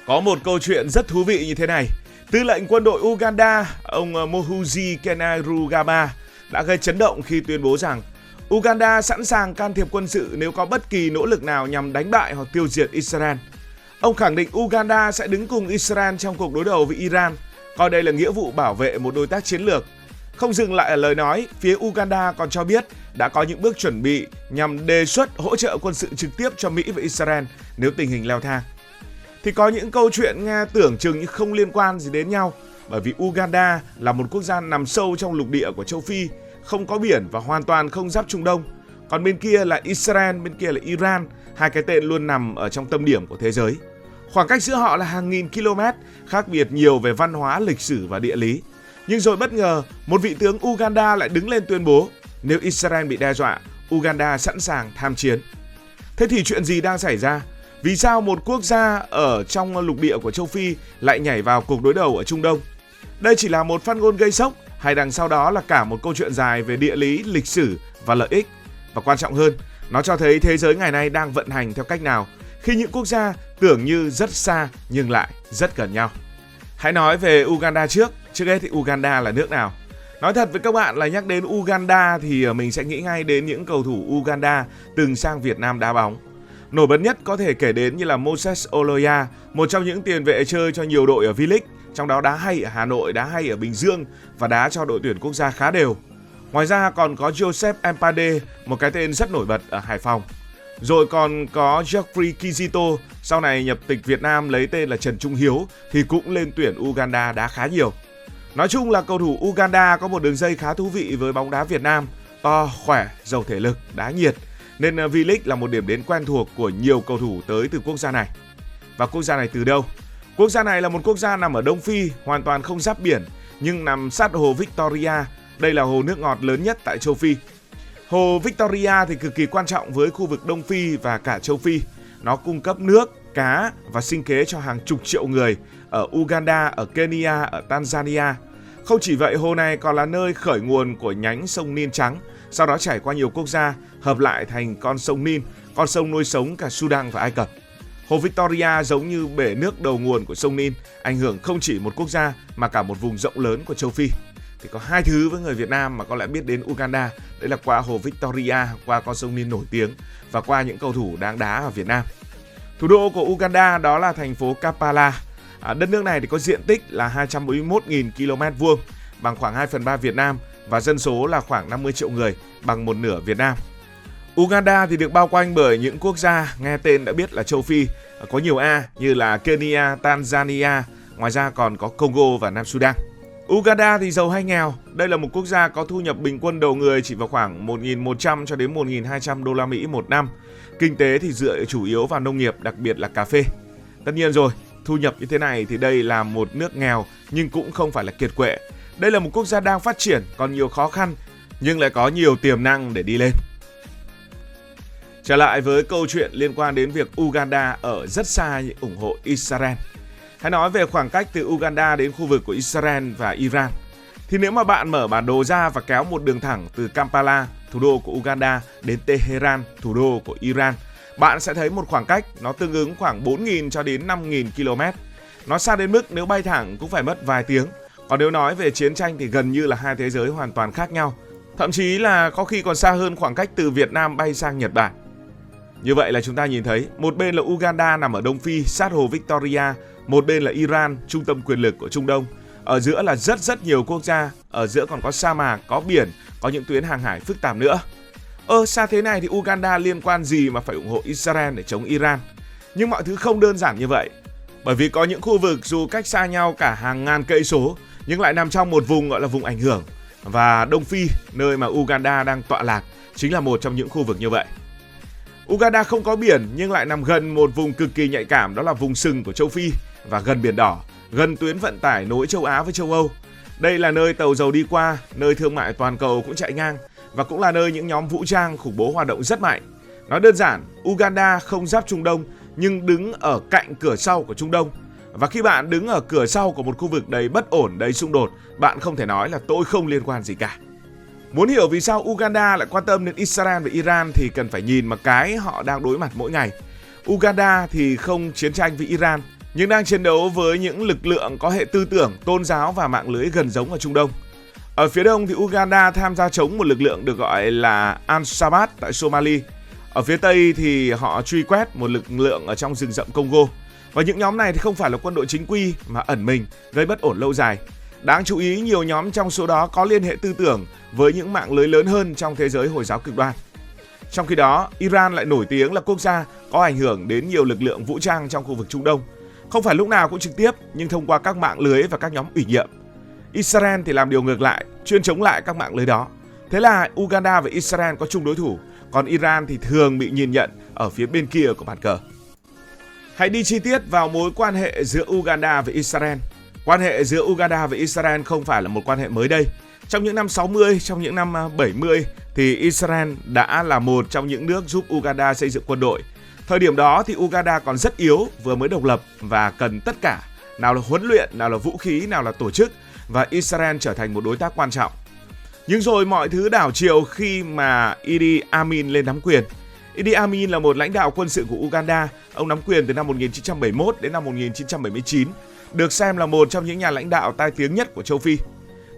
Có một câu chuyện rất thú vị như thế này. Tư lệnh quân đội Uganda, ông Muhoozi Kainerugaba đã gây chấn động khi tuyên bố rằng Uganda sẵn sàng can thiệp quân sự nếu có bất kỳ nỗ lực nào nhằm đánh bại hoặc tiêu diệt Israel. Ông khẳng định Uganda sẽ đứng cùng Israel trong cuộc đối đầu với Iran, coi đây là nghĩa vụ bảo vệ một đối tác chiến lược. Không dừng lại ở lời nói, phía Uganda còn cho biết đã có những bước chuẩn bị nhằm đề xuất hỗ trợ quân sự trực tiếp cho Mỹ và Israel nếu tình hình leo thang. Thì có những câu chuyện nghe tưởng chừng như không liên quan gì đến nhau, bởi vì Uganda là một quốc gia nằm sâu trong lục địa của châu Phi, không có biển và hoàn toàn không giáp Trung Đông. Còn bên kia là Israel, bên kia là Iran, hai cái tên luôn nằm ở trong tâm điểm của thế giới. Khoảng cách giữa họ là hàng nghìn km, khác biệt nhiều về văn hóa, lịch sử và địa lý. Nhưng rồi bất ngờ, một vị tướng Uganda lại đứng lên tuyên bố nếu Israel bị đe dọa, Uganda sẵn sàng tham chiến. Thế thì chuyện gì đang xảy ra? Vì sao một quốc gia ở trong lục địa của châu Phi lại nhảy vào cuộc đối đầu ở Trung Đông? Đây chỉ là một phát ngôn gây sốc hay đằng sau đó là cả một câu chuyện dài về địa lý, lịch sử và lợi ích? Và quan trọng hơn, nó cho thấy thế giới ngày nay đang vận hành theo cách nào khi những quốc gia tưởng như rất xa nhưng lại rất gần nhau. Hãy nói về Uganda trước hết thì Uganda là nước nào? Nói thật với các bạn là nhắc đến Uganda thì mình sẽ nghĩ ngay đến những cầu thủ Uganda từng sang Việt Nam đá bóng. Nổi bật nhất có thể kể đến như là Moses Oloya, một trong những tiền vệ chơi cho nhiều đội ở V-League, trong đó đá hay ở Hà Nội, đá hay ở Bình Dương và đá cho đội tuyển quốc gia khá đều. Ngoài ra còn có Joseph Mpade, một cái tên rất nổi bật ở Hải Phòng. Rồi còn có Geoffrey Kizito, sau này nhập tịch Việt Nam lấy tên là Trần Trung Hiếu thì cũng lên tuyển Uganda đá khá nhiều. Nói chung là cầu thủ Uganda có một đường dây khá thú vị với bóng đá Việt Nam, to, khỏe, giàu thể lực, đá nhiệt. Nên V-League là một điểm đến quen thuộc của nhiều cầu thủ tới từ quốc gia này. Và quốc gia này từ đâu? Quốc gia này là một quốc gia nằm ở Đông Phi, hoàn toàn không giáp biển, nhưng nằm sát hồ Victoria. Đây là hồ nước ngọt lớn nhất tại châu Phi. Hồ Victoria thì cực kỳ quan trọng với khu vực Đông Phi và cả châu Phi. Nó cung cấp nước, cá và sinh kế cho hàng chục triệu người ở Uganda, ở Kenya, ở Tanzania. Không chỉ vậy, hồ này còn là nơi khởi nguồn của nhánh sông Nin Trắng, sau đó chảy qua nhiều quốc gia, hợp lại thành con sông Nin, con sông nuôi sống cả Sudan và Ai Cập. Hồ Victoria giống như bể nước đầu nguồn của sông Nin, ảnh hưởng không chỉ một quốc gia mà cả một vùng rộng lớn của châu Phi. Thì có hai thứ với người Việt Nam mà có lẽ biết đến Uganda, đấy là qua hồ Victoria, qua con sông Nin nổi tiếng và qua những cầu thủ đang đá ở Việt Nam. Thủ đô của Uganda đó là thành phố Kampala. Đất nước này thì có diện tích là 241.000 km2, bằng khoảng 2/3 Việt Nam và dân số là khoảng 50 triệu người, bằng một nửa Việt Nam. Uganda thì được bao quanh bởi những quốc gia nghe tên đã biết là châu Phi, có nhiều A như là Kenya, Tanzania, ngoài ra còn có Congo và Nam Sudan. Uganda thì giàu hay nghèo? Đây là một quốc gia có thu nhập bình quân đầu người chỉ vào khoảng 1.100 cho đến 1.200 đô la Mỹ một năm. Kinh tế thì dựa chủ yếu vào nông nghiệp, đặc biệt là cà phê. Tất nhiên rồi, thu nhập như thế này thì đây là một nước nghèo nhưng cũng không phải là kiệt quệ. Đây là một quốc gia đang phát triển, còn nhiều khó khăn nhưng lại có nhiều tiềm năng để đi lên. Trở lại với câu chuyện liên quan đến việc Uganda ở rất xa nhưng ủng hộ Israel. Hãy nói về khoảng cách từ Uganda đến khu vực của Israel và Iran. Thì nếu mà bạn mở bản đồ ra và kéo một đường thẳng từ Kampala, thủ đô của Uganda, đến Tehran, thủ đô của Iran, bạn sẽ thấy một khoảng cách nó tương ứng khoảng 4.000 cho đến 5.000 km. Nó xa đến mức nếu bay thẳng cũng phải mất vài tiếng. Còn nếu nói về chiến tranh thì gần như là hai thế giới hoàn toàn khác nhau. Thậm chí là có khi còn xa hơn khoảng cách từ Việt Nam bay sang Nhật Bản. Như vậy là chúng ta nhìn thấy một bên là Uganda nằm ở Đông Phi, sát hồ Victoria, một bên là Iran, trung tâm quyền lực của Trung Đông. Ở giữa là rất nhiều quốc gia, ở giữa còn có sa mạc, có biển, có những tuyến hàng hải phức tạp nữa. Xa thế này thì Uganda liên quan gì mà phải ủng hộ Israel để chống Iran? Nhưng mọi thứ không đơn giản như vậy. Bởi vì có những khu vực dù cách xa nhau cả hàng ngàn cây số nhưng lại nằm trong một vùng gọi là vùng ảnh hưởng. Và Đông Phi, nơi mà Uganda đang tọa lạc, chính là một trong những khu vực như vậy. Uganda không có biển nhưng lại nằm gần một vùng cực kỳ nhạy cảm, đó là vùng sừng của châu Phi và gần Biển Đỏ, gần tuyến vận tải nối châu Á với châu Âu. Đây là nơi tàu dầu đi qua, nơi thương mại toàn cầu cũng chạy ngang và cũng là nơi những nhóm vũ trang khủng bố hoạt động rất mạnh. Nói đơn giản, Uganda không giáp Trung Đông nhưng đứng ở cạnh cửa sau của Trung Đông. Và khi bạn đứng ở cửa sau của một khu vực đầy bất ổn, đầy xung đột, bạn không thể nói là tôi không liên quan gì cả. Muốn hiểu vì sao Uganda lại quan tâm đến Israel và Iran thì cần phải nhìn mà cái họ đang đối mặt mỗi ngày. Uganda thì không chiến tranh với Iran, nhưng đang chiến đấu với những lực lượng có hệ tư tưởng, tôn giáo và mạng lưới gần giống ở Trung Đông. Ở phía đông thì Uganda tham gia chống một lực lượng được gọi là Al-Shabaab tại Somalia. Ở phía tây thì họ truy quét một lực lượng ở trong rừng rậm Congo. Và những nhóm này thì không phải là quân đội chính quy mà ẩn mình, gây bất ổn lâu dài. Đáng chú ý, nhiều nhóm trong số đó có liên hệ tư tưởng với những mạng lưới lớn hơn trong thế giới Hồi giáo cực đoan. Trong khi đó, Iran lại nổi tiếng là quốc gia có ảnh hưởng đến nhiều lực lượng vũ trang trong khu vực Trung Đông. Không phải lúc nào cũng trực tiếp, nhưng thông qua các mạng lưới và các nhóm ủy nhiệm. Israel thì làm điều ngược lại, chuyên chống lại các mạng lưới đó. Thế là Uganda và Israel có chung đối thủ, còn Iran thì thường bị nhìn nhận ở phía bên kia của bàn cờ. Hãy đi chi tiết vào mối quan hệ giữa Uganda và Israel. Quan hệ giữa Uganda và Israel không phải là một quan hệ mới đây. Trong những năm 60, trong những năm 70 thì Israel đã là một trong những nước giúp Uganda xây dựng quân đội. Thời điểm đó thì Uganda còn rất yếu, vừa mới độc lập và cần tất cả, nào là huấn luyện, nào là vũ khí, nào là tổ chức, và Israel trở thành một đối tác quan trọng. Nhưng rồi mọi thứ đảo chiều khi mà Idi Amin lên nắm quyền. Idi Amin là một lãnh đạo quân sự của Uganda. Ông nắm quyền từ năm 1971 đến năm 1979, được xem là một trong những nhà lãnh đạo tai tiếng nhất của châu Phi.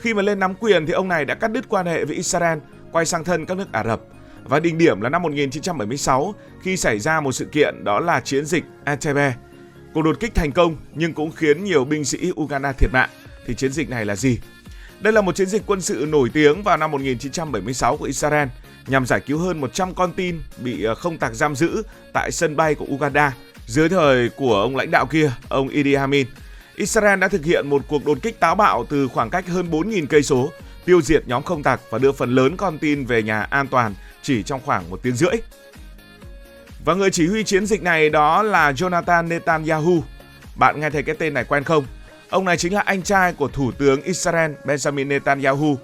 Khi mà lên nắm quyền thì ông này đã cắt đứt quan hệ với Israel, quay sang thân các nước Ả Rập. Và đỉnh điểm là năm 1976 khi xảy ra một sự kiện, đó là chiến dịch Entebbe. Cuộc đột kích thành công nhưng cũng khiến nhiều binh sĩ Uganda thiệt mạng. Thì chiến dịch này là gì? Đây là một chiến dịch quân sự nổi tiếng vào năm 1976 của Israel nhằm giải cứu hơn 100 con tin bị không tặc giam giữ tại sân bay của Uganda dưới thời của ông lãnh đạo kia, ông Idi Amin. Israel đã thực hiện một cuộc đột kích táo bạo từ khoảng cách hơn 4.000 cây số, tiêu diệt nhóm không tặc và đưa phần lớn con tin về nhà an toàn chỉ trong khoảng 1 tiếng rưỡi. Và người chỉ huy chiến dịch này đó là Jonathan Netanyahu. Bạn nghe thấy cái tên này quen không? Ông này chính là anh trai của Thủ tướng Israel Benjamin Netanyahu.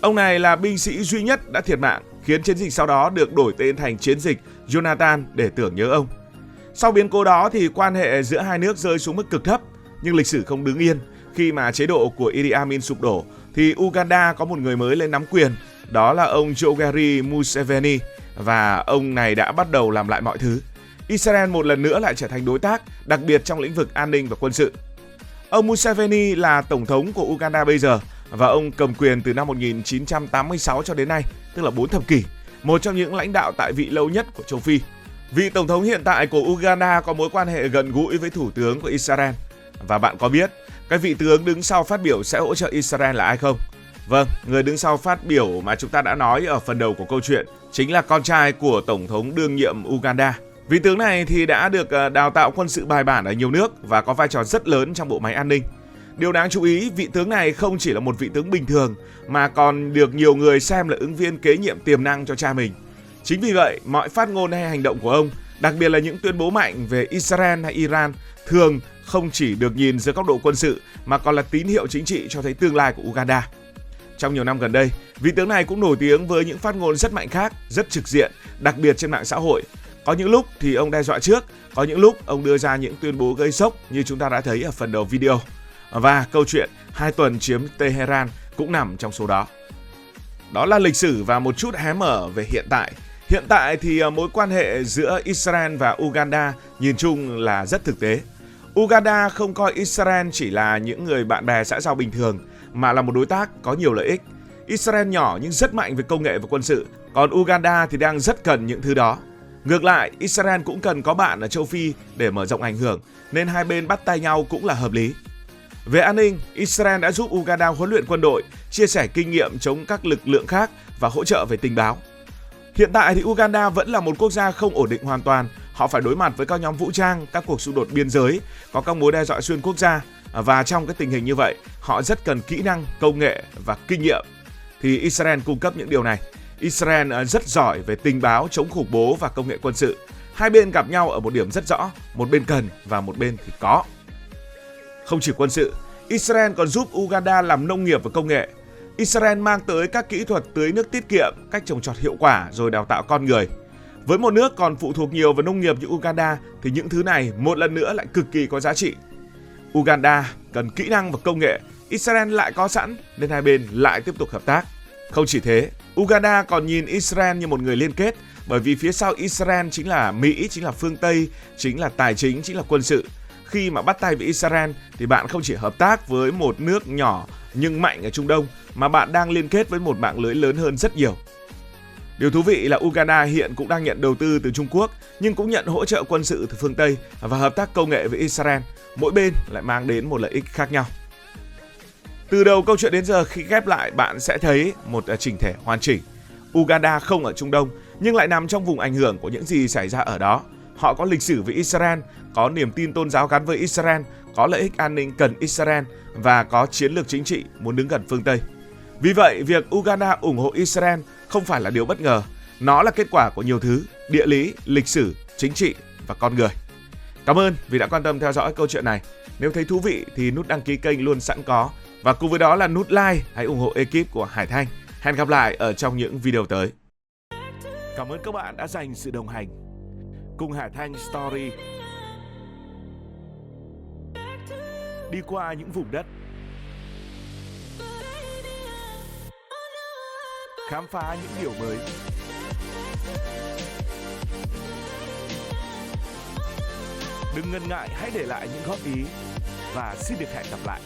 Ông này là binh sĩ duy nhất đã thiệt mạng, khiến chiến dịch sau đó được đổi tên thành chiến dịch Jonathan để tưởng nhớ ông. Sau biến cố đó thì quan hệ giữa hai nước rơi xuống mức cực thấp, nhưng lịch sử không đứng yên. Khi mà chế độ của Idi Amin sụp đổ thì Uganda có một người mới lên nắm quyền, đó là ông Yoweri Museveni, và ông này đã bắt đầu làm lại mọi thứ. Israel một lần nữa lại trở thành đối tác, đặc biệt trong lĩnh vực an ninh và quân sự. Ông Museveni là tổng thống của Uganda bây giờ và ông cầm quyền từ năm 1986 cho đến nay, tức là 4 thập kỷ, một trong những lãnh đạo tại vị lâu nhất của châu Phi. Vị tổng thống hiện tại của Uganda có mối quan hệ gần gũi với thủ tướng của Israel. Và bạn có biết cái vị tướng đứng sau phát biểu sẽ hỗ trợ Israel là ai không? Vâng, người đứng sau phát biểu mà chúng ta đã nói ở phần đầu của câu chuyện chính là con trai của tổng thống đương nhiệm Uganda. Vị tướng này thì đã được đào tạo quân sự bài bản ở nhiều nước và có vai trò rất lớn trong bộ máy an ninh. Điều đáng chú ý, vị tướng này không chỉ là một vị tướng bình thường mà còn được nhiều người xem là ứng viên kế nhiệm tiềm năng cho cha mình. Chính vì vậy, mọi phát ngôn hay hành động của ông, đặc biệt là những tuyên bố mạnh về Israel hay Iran, thường không chỉ được nhìn dưới góc độ quân sự mà còn là tín hiệu chính trị cho thấy tương lai của Uganda. Trong nhiều năm gần đây, vị tướng này cũng nổi tiếng với những phát ngôn rất mạnh khác, rất trực diện, đặc biệt trên mạng xã hội. Có những lúc thì ông đe dọa trước, có những lúc ông đưa ra những tuyên bố gây sốc như chúng ta đã thấy ở phần đầu video. Và câu chuyện 2 tuần chiếm Tehran cũng nằm trong số đó. Đó là lịch sử và một chút hé mở về hiện tại. Hiện tại thì mối quan hệ giữa Israel và Uganda nhìn chung là rất thực tế. Uganda không coi Israel chỉ là những người bạn bè xã giao bình thường, mà là một đối tác có nhiều lợi ích. Israel nhỏ nhưng rất mạnh về công nghệ và quân sự, còn Uganda thì đang rất cần những thứ đó. Ngược lại, Israel cũng cần có bạn ở châu Phi để mở rộng ảnh hưởng, nên hai bên bắt tay nhau cũng là hợp lý. Về an ninh, Israel đã giúp Uganda huấn luyện quân đội, chia sẻ kinh nghiệm chống các lực lượng khác và hỗ trợ về tình báo. Hiện tại thì Uganda vẫn là một quốc gia không ổn định hoàn toàn. Họ phải đối mặt với các nhóm vũ trang, các cuộc xung đột biên giới, có các mối đe dọa xuyên quốc gia. Và trong cái tình hình như vậy, họ rất cần kỹ năng, công nghệ và kinh nghiệm. Thì Israel cung cấp những điều này. Israel rất giỏi về tình báo, chống khủng bố và công nghệ quân sự. Hai bên gặp nhau ở một điểm rất rõ, một bên cần và một bên thì có. Không chỉ quân sự, Israel còn giúp Uganda làm nông nghiệp và công nghệ. Israel mang tới các kỹ thuật tưới nước tiết kiệm, cách trồng trọt hiệu quả rồi đào tạo con người. Với một nước còn phụ thuộc nhiều vào nông nghiệp như Uganda thì những thứ này một lần nữa lại cực kỳ có giá trị. Uganda cần kỹ năng và công nghệ, Israel lại có sẵn nên hai bên lại tiếp tục hợp tác. Không chỉ thế, Uganda còn nhìn Israel như một người liên kết, bởi vì phía sau Israel chính là Mỹ, chính là phương Tây, chính là tài chính, chính là quân sự. khi mà bắt tay với Israel thì bạn không chỉ hợp tác với một nước nhỏ nhưng mạnh ở Trung Đông, mà bạn đang liên kết với một mạng lưới lớn hơn rất nhiều. Điều thú vị là Uganda hiện cũng đang nhận đầu tư từ Trung Quốc, nhưng cũng nhận hỗ trợ quân sự từ phương Tây và hợp tác công nghệ với Israel. Mỗi bên lại mang đến một lợi ích khác nhau. Từ đầu câu chuyện đến giờ, khi ghép lại bạn sẽ thấy một chỉnh thể hoàn chỉnh. Uganda không ở Trung Đông nhưng lại nằm trong vùng ảnh hưởng của những gì xảy ra ở đó. Họ có lịch sử với Israel, có niềm tin tôn giáo gắn với Israel, có lợi ích an ninh cần Israel và có chiến lược chính trị muốn đứng gần phương Tây. Vì vậy, việc Uganda ủng hộ Israel không phải là điều bất ngờ. Nó là kết quả của nhiều thứ: địa lý, lịch sử, chính trị và con người. Cảm ơn vì đã quan tâm theo dõi câu chuyện này. Nếu thấy thú vị thì nút đăng ký kênh luôn sẵn có. Và cùng với đó là nút like, hãy ủng hộ ekip của Hải Thanh. Hẹn gặp lại ở trong những video tới. Cảm ơn các bạn đã dành sự đồng hành cùng Hải Thanh Story. Đi qua những vùng đất, khám phá những điều mới. Đừng ngần ngại, hãy để lại những góp ý và xin được hẹn gặp lại.